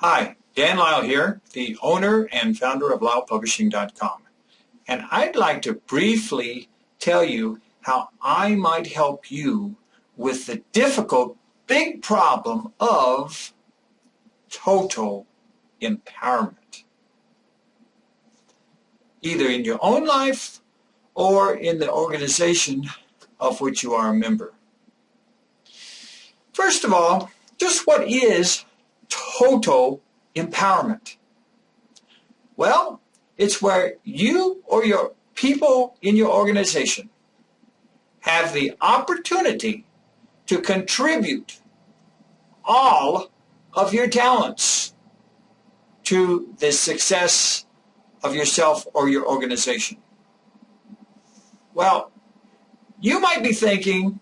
Hi, Dan Lyle here, the owner and founder of LylePublishing.com. And I'd like to briefly tell you how I might help you with the difficult, big problem of total empowerment, either in your own life or in the organization of which you are a member. First of all, just what is total empowerment? Well, it's where you or your people in your organization have the opportunity to contribute all of your talents to the success of yourself or your organization. Well, you might be thinking,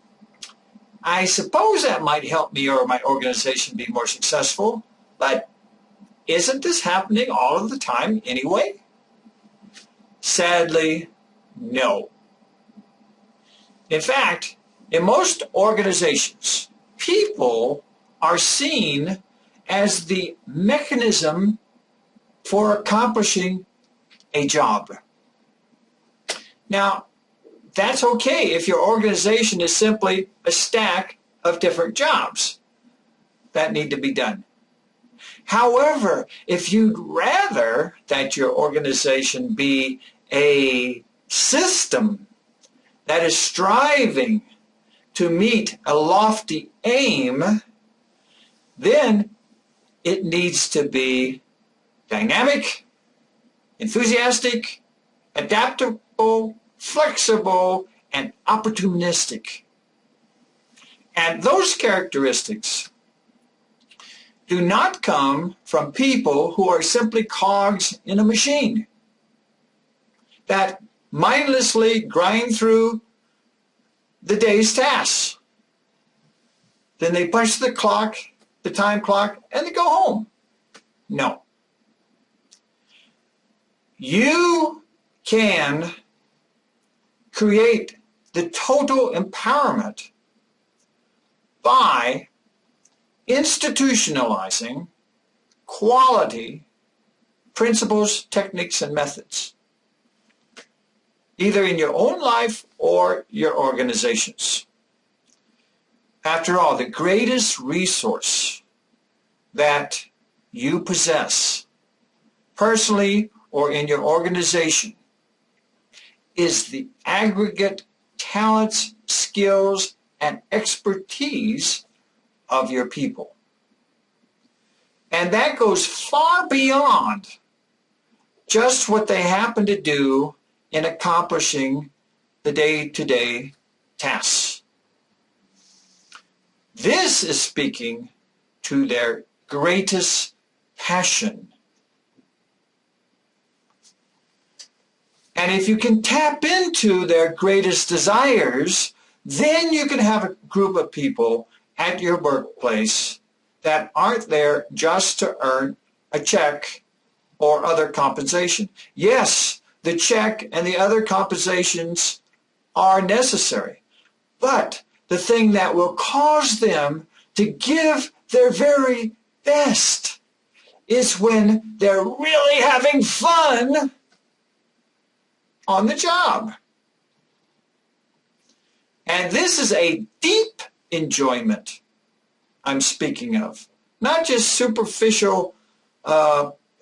I suppose that might help me or my organization be more successful, but isn't this happening all of the time anyway? Sadly, no. In fact, in most organizations, people are seen as the mechanism for accomplishing a job. Now, that's okay if your organization is simply a stack of different jobs that need to be done. However, if you'd rather that your organization be a system that is striving to meet a lofty aim, then it needs to be dynamic, enthusiastic, adaptable, flexible, and opportunistic. And those characteristics do not come from people who are simply cogs in a machine that mindlessly grind through the day's tasks. Then they punch the clock, the time clock, and they go home. No. You can create the total empowerment by institutionalizing quality principles, techniques, and methods, either in your own life or your organizations. After all, the greatest resource that you possess, personally or in your organization, is the aggregate talents, skills, and expertise of your people. And that goes far beyond just what they happen to do in accomplishing the day-to-day tasks. This is speaking to their greatest passion. And if you can tap into their greatest desires, then you can have a group of people at your workplace that aren't there just to earn a check or other compensation. Yes, the check and the other compensations are necessary, but the thing that will cause them to give their very best is when they're really having fun on the job. And this is a deep enjoyment I'm speaking of, not just superficial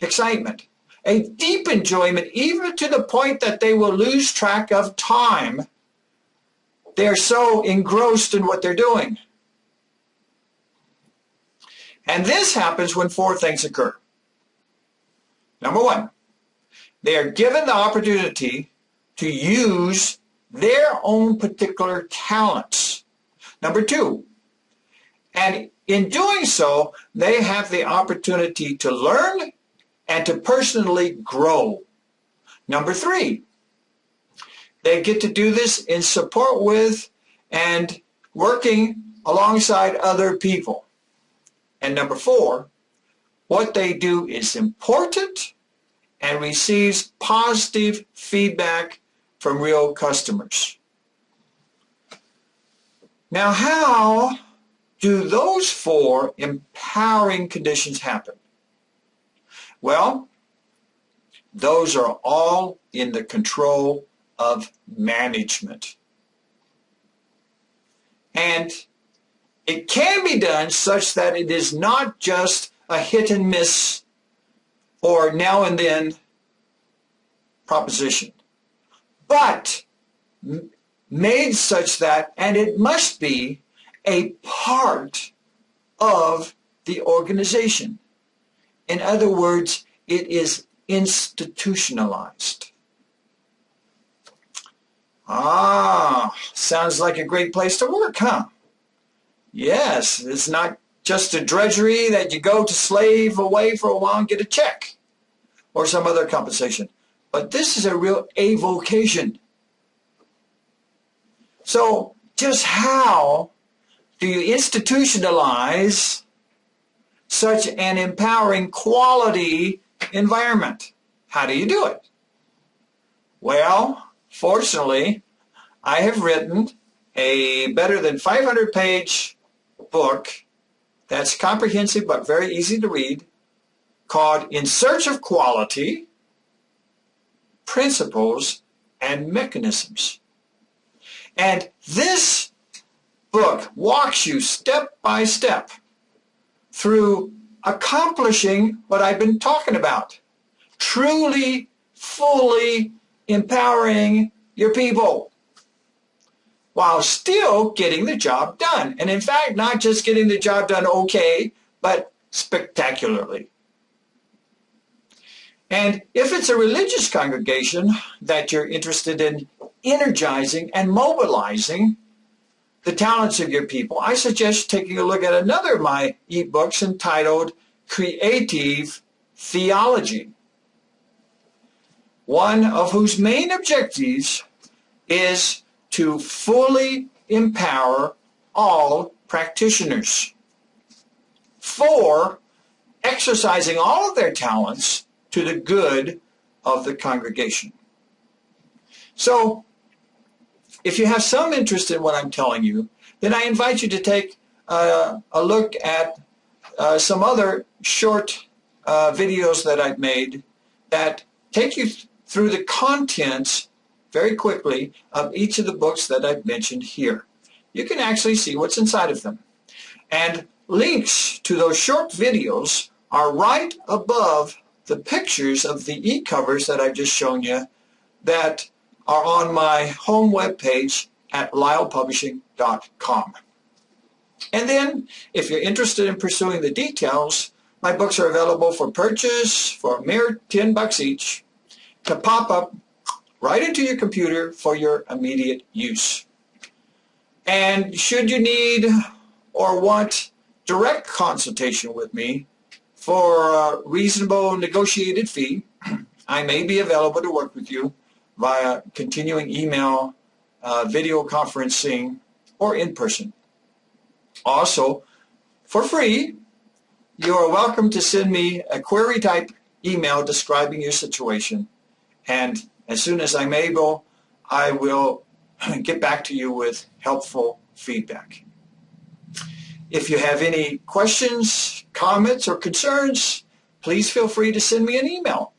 excitement. A deep enjoyment, even to the point that they will lose track of time. They're so engrossed in what they're doing. And this happens when four things occur. Number one, they are given the opportunity to use their own particular talents. Number two, and in doing so, they have the opportunity to learn and to personally grow. Number three, they get to do this in support with and working alongside other people. And number four, what they do is important and receives positive feedback from real customers. Now, how do those four empowering conditions happen? Well, those are all in the control of management. And it can be done such that it is not just a hit and miss or now and then proposition, but made such that, and it must be a part of the organization. In other words, it is institutionalized. Sounds like a great place to work, huh? Yes, it's not just a drudgery that you go to slave away for a while and get a check or some other compensation. But this is a real avocation. So just how do you institutionalize such an empowering quality environment? How do you do it? Well, fortunately, I have written a better than 500-page book that's comprehensive but very easy to read called In Search of Quality, Principles and Mechanisms. And this book walks you step by step through accomplishing what I've been talking about. Truly, fully empowering your people while still getting the job done. And in fact, not just getting the job done okay, but spectacularly. And if it's a religious congregation that you're interested in energizing and mobilizing the talents of your people, I suggest taking a look at another of my ebooks entitled Creative Theology, one of whose main objectives is to fully empower all practitioners for exercising all of their talents to the good of the congregation. So, if you have some interest in what I'm telling you, then I invite you to take a look at some other short videos that I've made that take you through the contents very quickly of each of the books that I've mentioned here. You can actually see what's inside of them. And links to those short videos are right above the pictures of the e-covers that I've just shown you that are on my home webpage at lylepublishing.com. And then, if you're interested in pursuing the details, my books are available for purchase for a mere $10 each to pop up right into your computer for your immediate use. And should you need or want direct consultation with me for a reasonable negotiated fee, I may be available to work with you via continuing email, video conferencing, or in person. Also, for free, you are welcome to send me a query type email describing your situation, and as soon as I'm able, I will get back to you with helpful feedback. If you have any questions, comments, or concerns, please feel free to send me an email,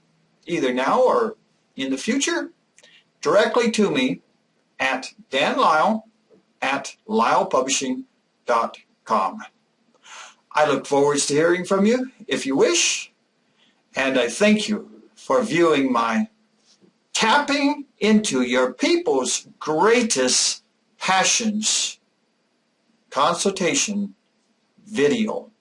either now or in the future, directly to me at danlyle@lylepublishing.com. I look forward to hearing from you if you wish, and I thank you for viewing my Tapping into Your People's Greatest Passions consultation video.